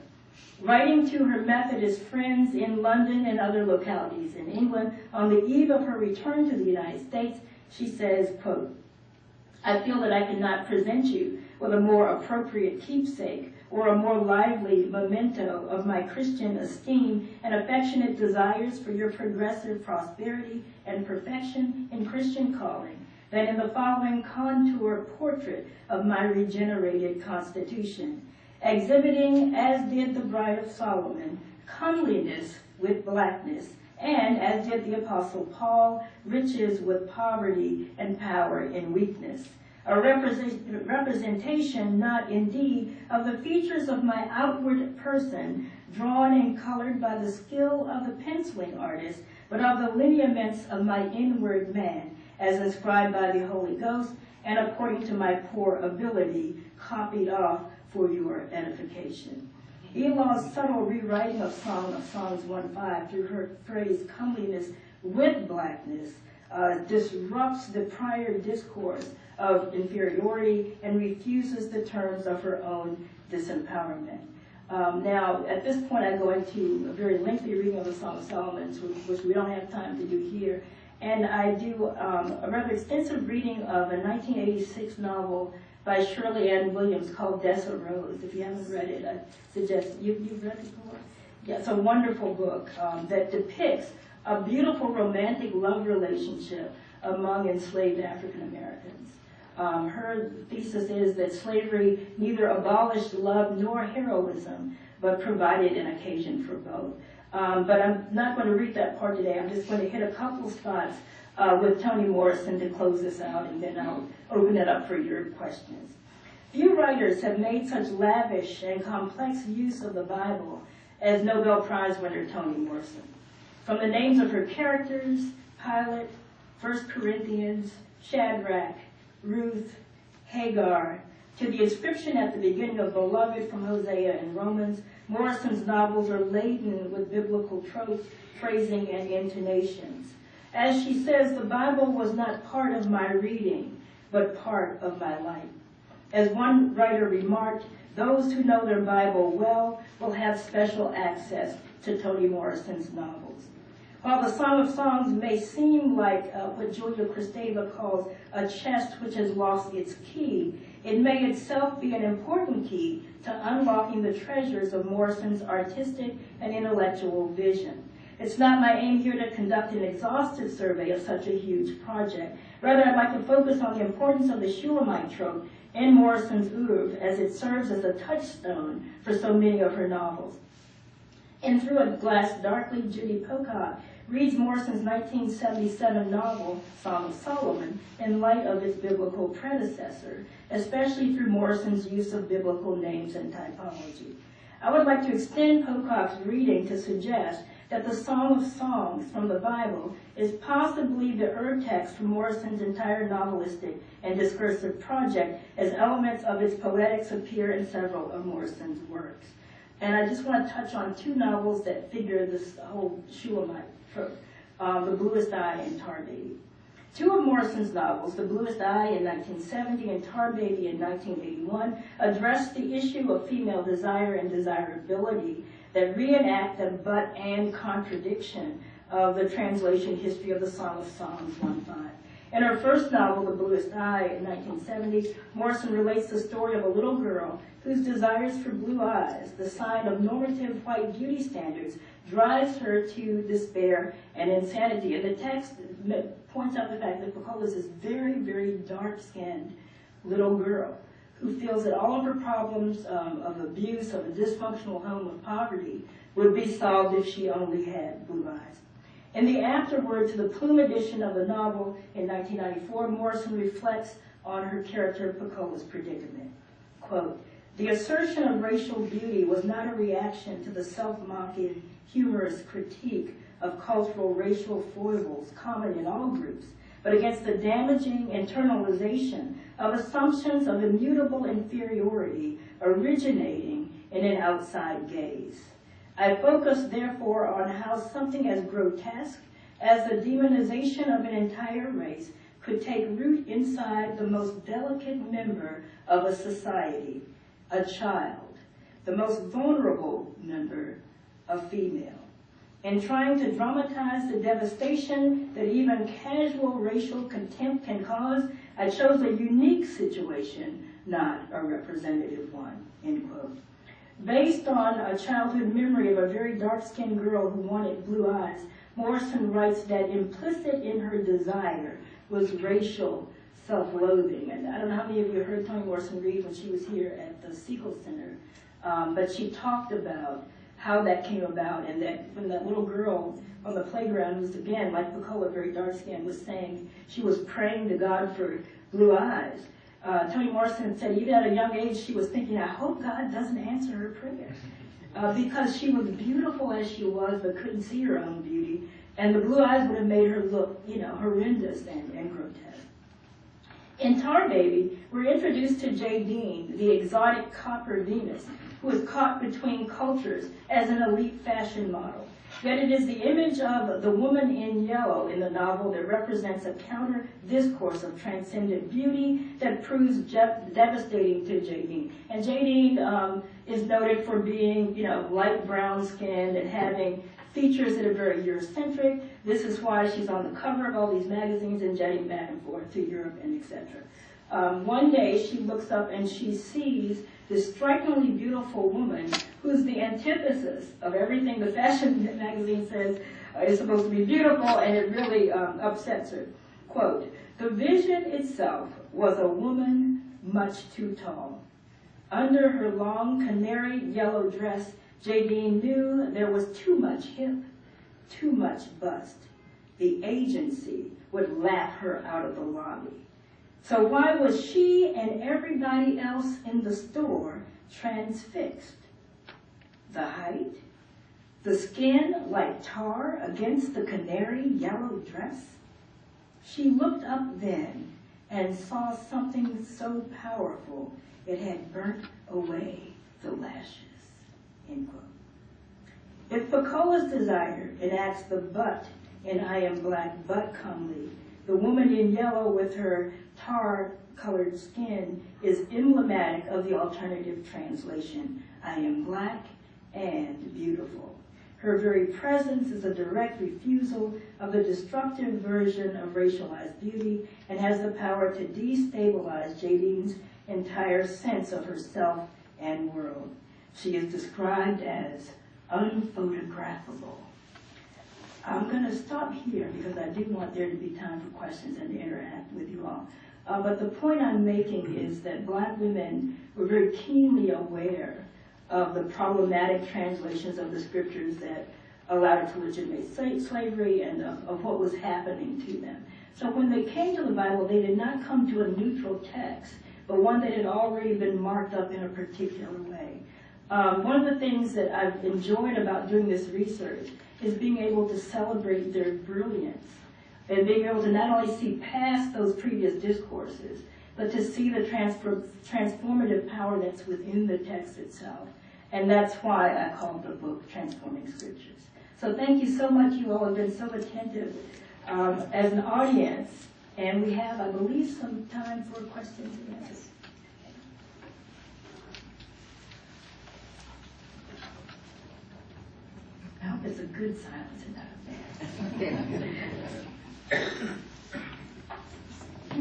Writing to her Methodist friends in London and other localities in England on the eve of her return to the United States, she says, quote, I feel that I cannot present you with a more appropriate keepsake or a more lively memento of my Christian esteem and affectionate desires for your progressive prosperity and perfection in Christian calling than in the following contour portrait of my regenerated constitution, exhibiting, as did the Bride of Solomon, comeliness with blackness, and, as did the Apostle Paul, riches with poverty and power in weakness. A representation, not indeed, of the features of my outward person, drawn and colored by the skill of the penciling artist, but of the lineaments of my inward man, as inscribed by the Holy Ghost, and according to my poor ability, copied off for your edification. Elah's subtle rewriting of Song of Songs 1:5 through her phrase comeliness with blackness disrupts the prior discourse of inferiority and refuses the terms of her own disempowerment. Now, at this point, I go into a very lengthy reading of the Song of Solomon, which we don't have time to do here. and I do a rather extensive reading of a 1986 novel by Shirley Ann Williams called Dessa Rose. If you haven't read it, I suggest you've read it before? Yeah, it's a wonderful book that depicts a beautiful romantic love relationship among enslaved African Americans. Her thesis is that slavery neither abolished love nor heroism, but provided an occasion for both. But I'm not going to read that part today. I'm just going to hit a couple spots with Toni Morrison to close this out, and then I'll open it up for your questions. Few writers have made such lavish and complex use of the Bible as Nobel Prize winner Toni Morrison. From the names of her characters, Pilate, 1 Corinthians, Shadrach, Ruth, Hagar, to the inscription at the beginning of Beloved from Hosea and Romans, Morrison's novels are laden with biblical tropes, phrasing, and intonations. As she says, the Bible was not part of my reading, but part of my life. As one writer remarked, those who know their Bible well will have special access to Toni Morrison's novels. While the Song of Songs may seem like what Julia Kristeva calls a chest which has lost its key, it may itself be an important key to unlocking the treasures of Morrison's artistic and intellectual vision. It's not my aim here to conduct an exhaustive survey of such a huge project. Rather, I'd like to focus on the importance of the shulamite trope in Morrison's oeuvre, as it serves as a touchstone for so many of her novels. In Through a Glass Darkly, Judy Pocock reads Morrison's 1977 novel, Song of Solomon, in light of its biblical predecessor, especially through Morrison's use of biblical names and typology. I would like to extend Pocock's reading to suggest that the Song of Songs from the Bible is possibly the ur-text for Morrison's entire novelistic and discursive project, as elements of its poetics appear in several of Morrison's works. And I just want to touch on two novels that figure this whole Shulamite trope, The Bluest Eye and Tar Baby. Two of Morrison's novels, The Bluest Eye in 1970 and Tar Baby in 1981, address the issue of female desire and desirability that reenact the but-and contradiction of the translation history of the Song of Songs 1:5. In her first novel, The Bluest Eye, in 1970, Morrison relates the story of a little girl whose desires for blue eyes, the sign of normative white beauty standards, drives her to despair and insanity. And the text points out the fact that Pocock is this very, very dark-skinned little girl who feels that all of her problems of abuse, of a dysfunctional home, of poverty, would be solved if she only had blue eyes. In the afterword to the Plume edition of the novel in 1994, Morrison reflects on her character Pocola's predicament. Quote, "The assertion of racial beauty was not a reaction to the self-mocking, humorous critique of cultural racial foibles common in all groups, but against the damaging internalization of assumptions of immutable inferiority originating in an outside gaze. I focus, therefore, on how something as grotesque as the demonization of an entire race could take root inside the most delicate member of a society, a child, the most vulnerable member, a female. In trying to dramatize the devastation that even casual racial contempt can cause, I chose a unique situation, not a representative one," end quote. Based on a childhood memory of a very dark-skinned girl who wanted blue eyes, Morrison writes that implicit in her desire was racial self-loathing. And I don't know how many of you heard Toni Morrison read when she was here at the Siegel Center, but she talked about how that came about, and that when that little girl on the playground was, again, like Pocola, very dark-skinned, was saying she was praying to God for blue eyes. Toni Morrison said even at a young age she was thinking, I hope God doesn't answer her prayer. Because she was beautiful as she was, but couldn't see her own beauty. And the blue eyes would have made her look, horrendous and grotesque. In Tar Baby, we're introduced to Jay Dean, the exotic copper Venus, who is caught between cultures as an elite fashion model. Yet it is the image of the woman in yellow in the novel that represents a counter-discourse of transcendent beauty that proves devastating to Jay Dean. And Jay Dean is noted for being, light brown skinned and having features that are very Eurocentric, This is why she's on the cover of all these magazines and jetting back and forth to Europe and etc. One day she looks up and she sees this strikingly beautiful woman who's the antithesis of everything the fashion magazine says is supposed to be beautiful, and it really upsets her. Quote, "The vision itself was a woman much too tall. Under her long canary yellow dress, Jadine knew there was too much hip, too much bust. The agency would laugh her out of the lobby. So why was she and everybody else in the store transfixed? The height? The skin like tar against the canary yellow dress? She looked up then and saw something so powerful it had burnt away the lashes." End quote. If Foucault's desire enacts the butt in I Am Black but Comely, the woman in yellow with her tar-colored skin is emblematic of the alternative translation, I am black and beautiful. Her very presence is a direct refusal of the destructive version of racialized beauty and has the power to destabilize Jadine's entire sense of herself and world. She is described as unphotographable. I'm going to stop here because I do want there to be time for questions and to interact with you all. But the point I'm making is that black women were very keenly aware of the problematic translations of the scriptures that allowed it to legitimate slavery and of what was happening to them. So when they came to the Bible, they did not come to a neutral text, but one that had already been marked up in a particular way. One of the things that I've enjoyed about doing this research is being able to celebrate their brilliance and being able to not only see past those previous discourses, but to see the transformative power that's within the text itself. And that's why I called the book Transforming Scriptures. So thank you so much. You all have been so attentive as an audience. And we have, I believe, some time for questions and answers. I hope it's a good silence and not a bad. Do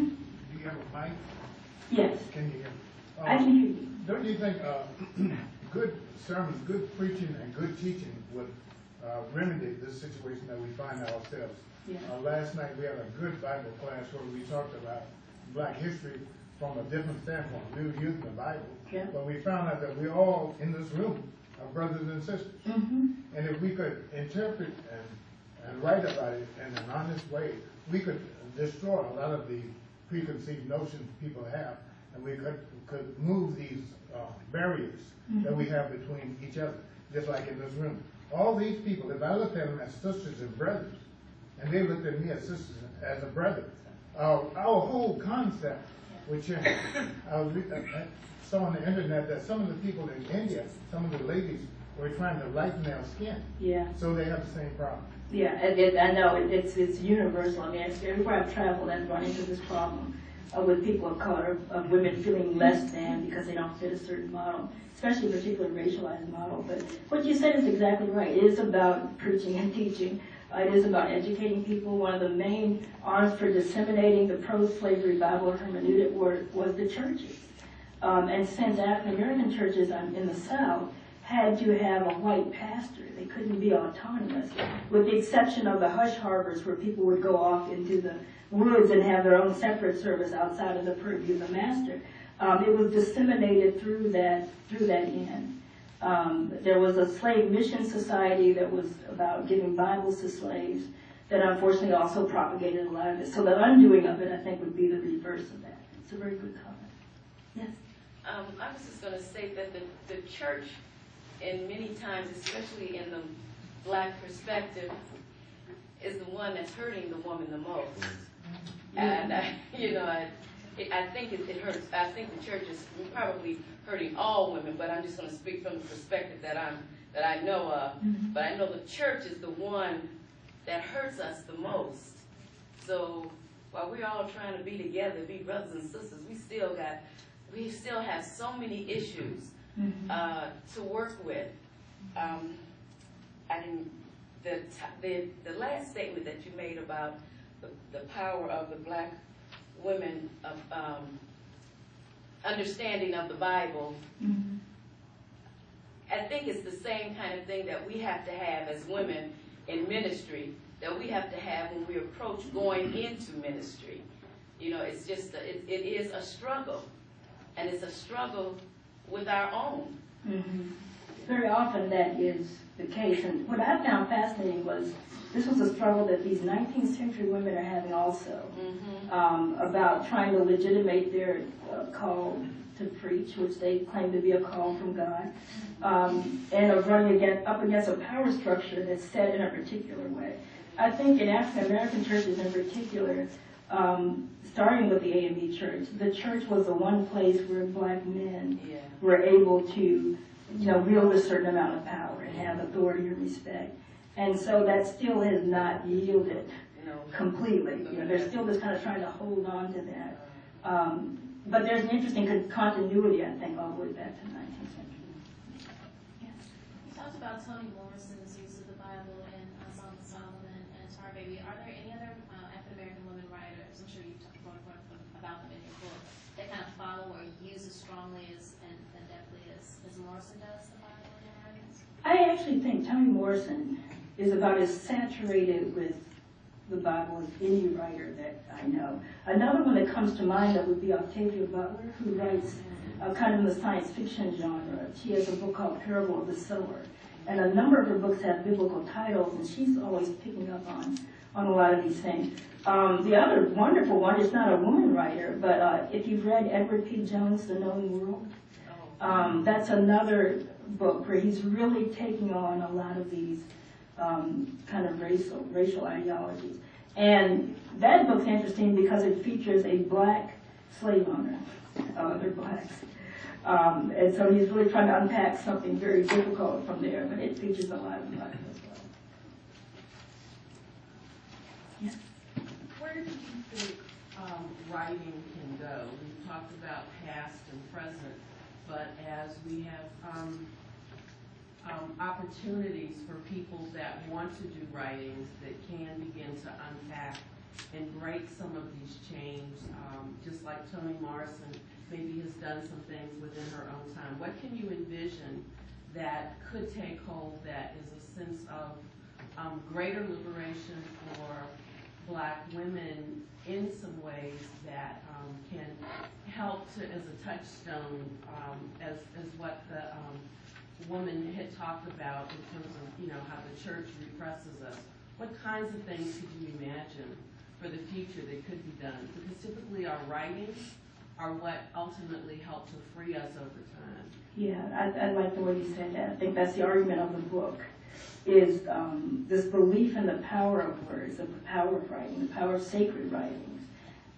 you have a mic? Yes. Can you hear? I can hear you. Don't you think good sermons, good preaching, and good teaching would remedy this situation that we find ourselves? Yeah. Last night we had a good Bible class where we talked about black history from a different standpoint. We were using the Bible, Yeah. but we found out that we all in this room are brothers and sisters. Mm-hmm. And if we could interpret and write about it in an honest way, we could destroy a lot of the preconceived notions people have, and we could move these barriers that we have between each other, just like in this room. All these people, if I looked at them as sisters and brothers, and they looked at me as sisters as a brother, our whole concept would change. I saw on the internet that some of the people in India, some of the ladies, were trying to lighten their skin. Yeah. So they have the same problem. Yeah, I know it's universal. I mean, everywhere I've traveled, I've run into this problem with people of color, of women feeling less than because they don't fit a certain model, especially a particular racialized model. But what you said is exactly right. It is about preaching and teaching. It is about educating people. One of the main arms for disseminating the pro-slavery Bible hermeneutic was the churches. And since African American churches in the South had to have a white pastor, they couldn't be autonomous, with the exception of the hush harbors where people would go off into the woods and have their own separate service outside of the purview of the master. It was disseminated through that end. There was a slave mission society that was about giving Bibles to slaves that unfortunately also propagated a lot of it. So the undoing of it, I think, would be the reverse of that. It's a very good comment. Yes? I was just going to say that the church, in many times, especially in the black perspective, is the one that's hurting the woman the most. And, I think it hurts. I think the church is probably hurting all women, but I'm just going to speak from the perspective that I know of. Mm-hmm. But I know the church is the one that hurts us the most. So while we're all trying to be together, be brothers and sisters, we still have so many issues to work with. I didn't the last statement that you made about the power of the black women of understanding of the Bible, Mm-hmm. I think it's the same kind of thing that we have to have as women in ministry, that we have to have when we approach going into ministry. You know, it's just, it is a struggle, and it's a struggle with our own. Mm-hmm. Very often that is the case, and what I found fascinating was this was a struggle that these 19th century women are having also, about trying to legitimate their call to preach, which they claim to be a call from God, and of running up against a power structure that's set in a particular way. I think in African American churches in particular, starting with the AME church, the church was the one place where black men were able to, wield a certain amount of power and have authority and respect. And so that still has not yielded completely. They're still just kind of trying to hold on to that. But there's an interesting continuity, I think, all the way back to the 19th century. Yes. You talked about Toni Morrison's use of the Bible in Song of Solomon and Tar Baby. Are there any other African-American women writers, I'm sure you've talked about them in your book, that kind of follow or use as strongly as and definitely as Morrison does the Bible in her writings? I actually think Toni Morrison is about as saturated with the Bible as any writer that I know. Another one that comes to mind that would be Octavia Butler, who writes kind of in the science fiction genre. She has a book called Parable of the Sower, and a number of her books have biblical titles, and she's always picking up on a lot of these things. The other wonderful one is not a woman writer, but if you've read Edward P. Jones' The Knowing World, that's another book where he's really taking on a lot of these kind of racial ideologies. And that book's interesting because it features a black slave owner, other blacks. And so he's really trying to unpack something very difficult from there, but it features a lot of blacks as well. Yes? Where do you think writing can go? We talked about past and present, but as we have opportunities for people that want to do writings that can begin to unpack and break some of these chains, just like Toni Morrison maybe has done some things within her own time. What can you envision that could take hold that is a sense of greater liberation for black women in some ways that can help to, as a touchstone, as what the woman had talked about in terms of, how the church represses us. What kinds of things could you imagine for the future that could be done? Because typically our writings are what ultimately help to free us over time. Yeah, I like the way you said that. I think that's the argument of the book, is this belief in the power of words, the power of writing, the power of sacred writings.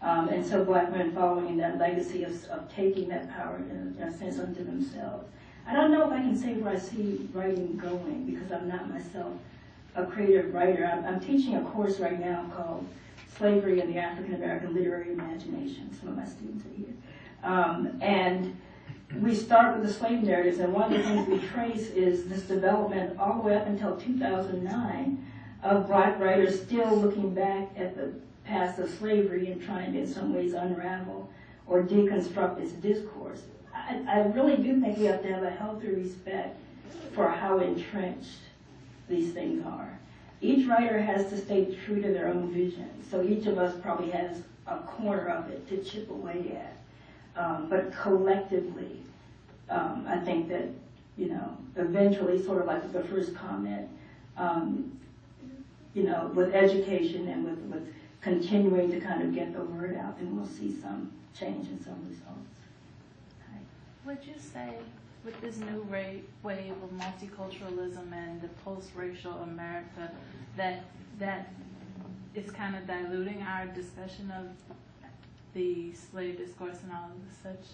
And so black men following that legacy of taking that power, in a sense, unto themselves. I don't know if I can say where I see writing going, because I'm not myself a creative writer. I'm teaching a course right now called Slavery in the African American Literary Imagination. Some of my students are here. And we start with the slave narratives, and one of the things we trace is this development all the way up until 2009 of black writers still looking back at the past of slavery and trying to in some ways unravel or deconstruct its discourse. I really do think we have to have a healthy respect for how entrenched these things are. Each writer has to stay true to their own vision, so each of us probably has a corner of it to chip away at. But collectively, I think that, eventually, sort of like the first comment, with education and with continuing to kind of get the word out, then we'll see some change and some results. Would you say, with this new wave of multiculturalism and the post-racial America, that is kind of diluting our discussion of the slave discourse and all of the such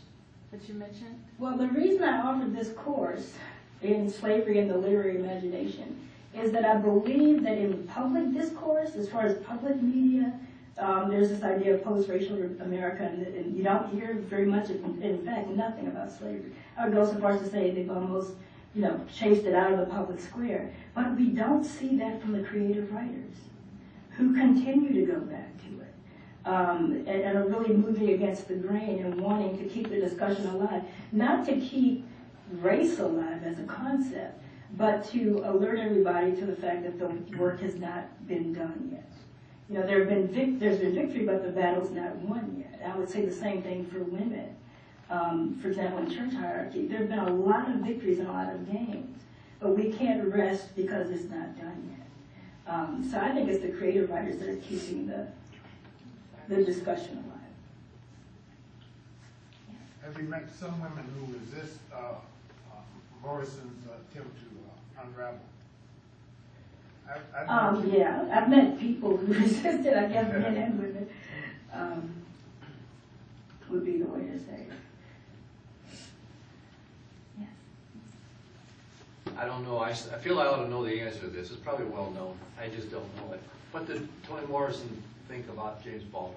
that you mentioned? Well, the reason I offered this course in Slavery and the Literary Imagination is that I believe that in public discourse, as far as public media, there's this idea of post-racial America, and you don't hear very much, in fact, nothing about slavery. I would go so far as to say they've almost chased it out of the public square. But we don't see that from the creative writers who continue to go back to it and are really moving against the grain and wanting to keep the discussion alive. Not to keep race alive as a concept, but to alert everybody to the fact that the work has not been done yet. There's been victory, but the battle's not won yet. I would say the same thing for women. For example, in church hierarchy, there have been a lot of victories and a lot of gains, but we can't rest because it's not done yet. So I think it's the creative writers that are keeping the discussion alive. Have you met some women who resist Morrison's attempt to unravel? Yeah, I've met people who resisted, I guess, men and women, would be the way to say it. Yes. I don't know. I feel I ought to know the answer to this. It's probably well known. I just don't know it. What did Toni Morrison think about James Baldwin?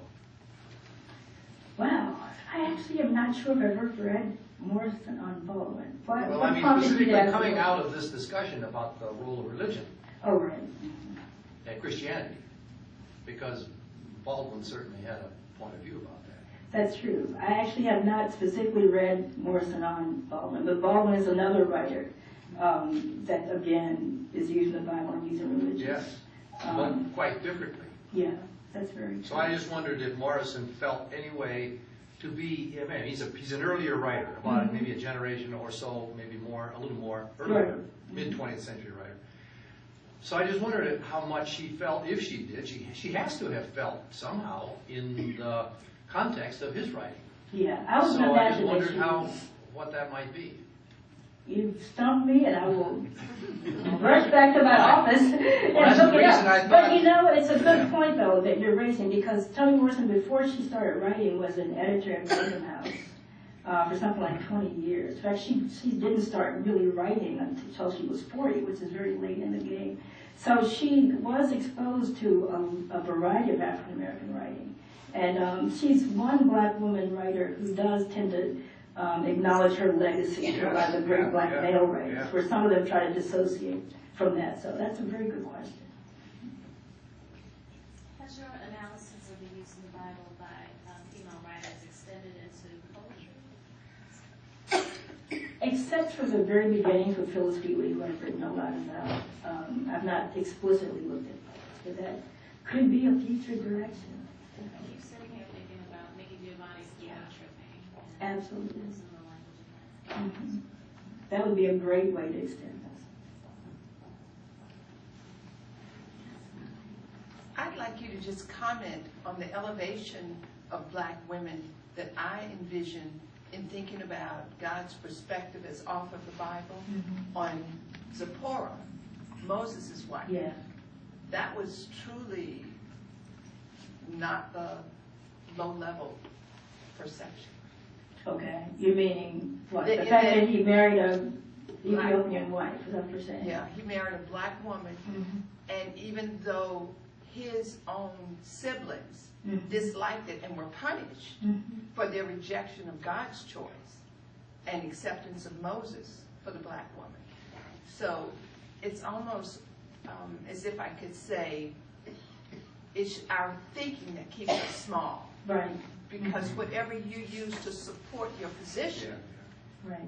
Wow. I actually am not sure if I've ever read Morrison on Baldwin. Well, I mean, specifically coming out of this discussion about the role of religion. Oh, right. And Christianity. Because Baldwin certainly had a point of view about that. That's true. I actually have not specifically read Morrison on Baldwin, but Baldwin is another writer that, again, is using the Bible and using religion. Yes, but quite differently. Yeah, that's very true. So I just wondered if Morrison felt any way to be, I mean, he's an earlier writer, about maybe a generation or so, maybe more, a little more earlier, Right. mid-20th century writer. So I just wondered how much she felt, if she did. She has to have felt somehow in the context of his writing. Yeah, I was So I just imagining wondered what that might be. You've stumped me, and I will rush back to my office and that's look the it reason up. I thought- But it's a good point, though, that you're raising, because Toni Morrison, before she started writing, was an editor at Random House for something like 20 years. In fact, she didn't start really writing until she was 40, which is very late in the game. So she was exposed to a variety of African American writing. And she's one black woman writer who does tend to acknowledge her legacy to a lot of the great black male writers, where some of them try to dissociate from that. So that's a very good question. Has your analysis of the use of the Bible by female writers extended into poetry? Except for the very beginnings with Phyllis Wheatley, who I've written a lot about. I've not explicitly looked at poets, but that could be a future direction. I keep sitting here thinking about Mickey Giovanni's tripping. Absolutely. Some of the language of that. That would be a great way to extend this. I'd like you to just comment on the elevation of black women that I envision in thinking about God's perspective as author of the Bible on Zipporah, Moses' wife. Yeah. That was truly not the low-level perception. Okay. You're meaning what? The The- fact that he married a Ethiopian wife, is that what you're saying? Yeah, he married a black woman, and even though his own siblings disliked it and were punished for their rejection of God's choice and acceptance of Moses for the black woman. So it's almost as if I could say it's our thinking that keeps us small. Right. Because whatever you use to support your position, Right.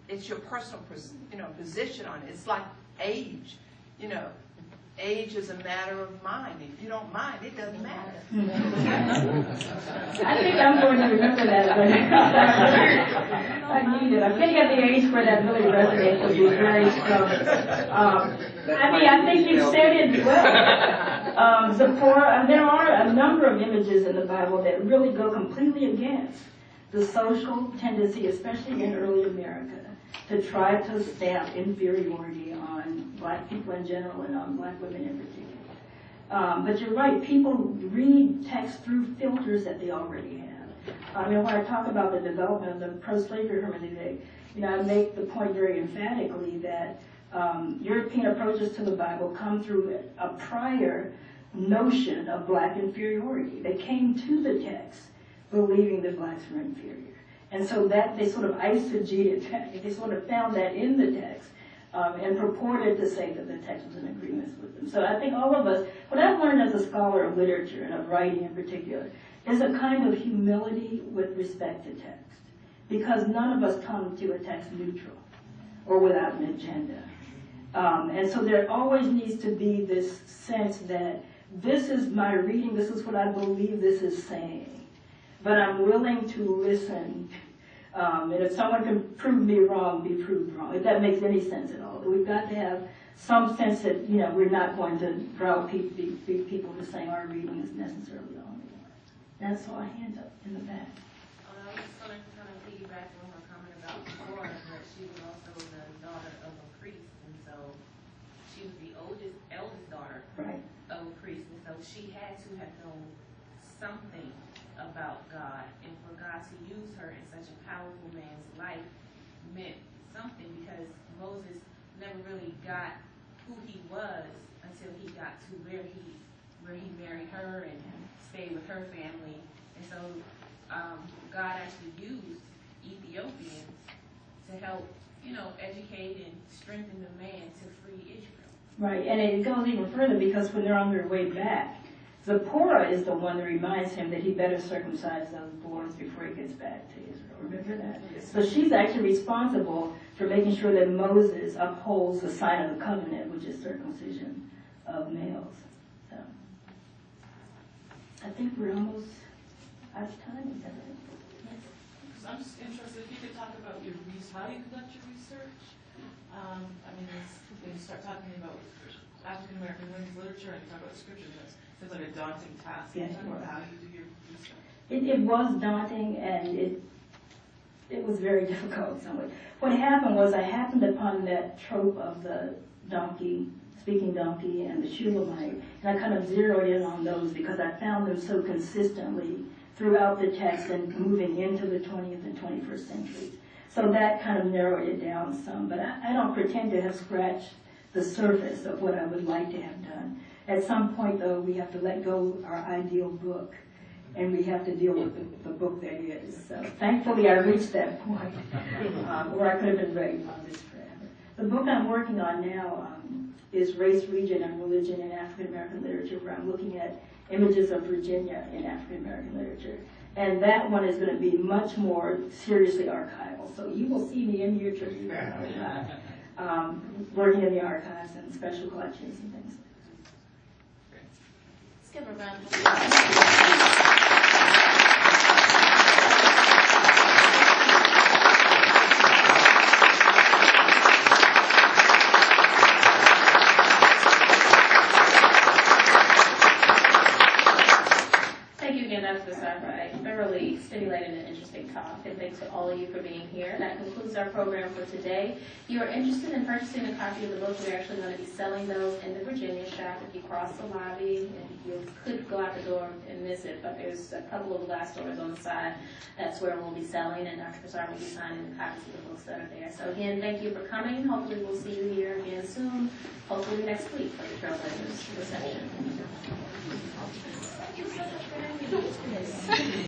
it's your personal position on it. It's like age. Age is a matter of mind. If you don't mind, it doesn't matter. I think I'm going to remember that. I need it. I'm getting at the age where that really resonates with me very strong. I think you said it well. Zipporah, there are a number of images in the Bible that really go completely against the social tendency, especially in early America, to try to stamp inferiority on black people in general and on black women in particular. But you're right, people read text through filters that they already have. When I talk about the development of the pro-slavery hermeneutic, I make the point very emphatically that European approaches to the Bible come through a prior notion of black inferiority. They came to the text believing that blacks were inferior. And so that they sort of eisegeted, they sort of found that in the text and purported to say that the text was in agreement with them. So I think all of us, what I've learned as a scholar of literature and of writing in particular, is a kind of humility with respect to text. Because none of us come to a text neutral or without an agenda. And so there always needs to be this sense that this is my reading, this is what I believe this is saying. But I'm willing to listen. And if someone can prove me wrong, be proved wrong. If that makes any sense at all. We've got to have some sense that, we're not going to browbeat people to saying our reading is necessarily the only one. That's all I hand up in the back. I was just going to kind of piggyback on her comment about before, that she was also the daughter of a priest, and so she was the eldest daughter Right. of a priest, and so she had to have known something about God, and for God to use her in such a powerful man's life meant something, because Moses never really got who he was until he got to where he married her and stayed with her family, and so God actually used Ethiopians to help, educate and strengthen the man to free Israel. Right, and it goes even further, because when they're on their way back, Zipporah is the one that reminds him that he better circumcise those boys before he gets back to Israel. Remember that? So she's actually responsible for making sure that Moses upholds the sign of the covenant, which is circumcision of males. So I think we're almost out of time. Is that right? Yes. I'm just interested if you could talk about your research, how you conduct your research. When you start talking about African American women's literature and you talk about scripture, it's like a daunting task. Yeah. Talk about how you do your research. It was daunting, and it was very difficult in some way. What happened was I happened upon that trope of the donkey, speaking donkey, and the shulamite, and I kind of zeroed in on those because I found them so consistently throughout the text and moving into the 20th and 21st centuries. So that kind of narrowed it down some, but I don't pretend to have scratched the surface of what I would like to have done. At some point, though, we have to let go of our ideal book, and we have to deal with the book that is. So thankfully, I reached that point where I could have been writing on this forever. The book I'm working on now is Race, Region, and Religion in African American Literature, where I'm looking at images of Virginia in African American literature. And that one is going to be much more seriously archival. So you will see me in your tribute working in the archives and special collections and things. Let's give a round of applause. I thoroughly stimulated and interesting talk, and thanks to all of you for being here. That concludes our program for today. If you are interested in purchasing a copy of the book, we're actually going to be selling those in the Virginia shop. If you cross the lobby, and you could go out the door and miss it, but there's a couple of glass doors on the side. That's where we'll be selling, and Dr. Bassard will be signing the copies of the books that are there. So again, thank you for coming. Hopefully we'll see you here again soon, hopefully next week for the Trailblazers reception.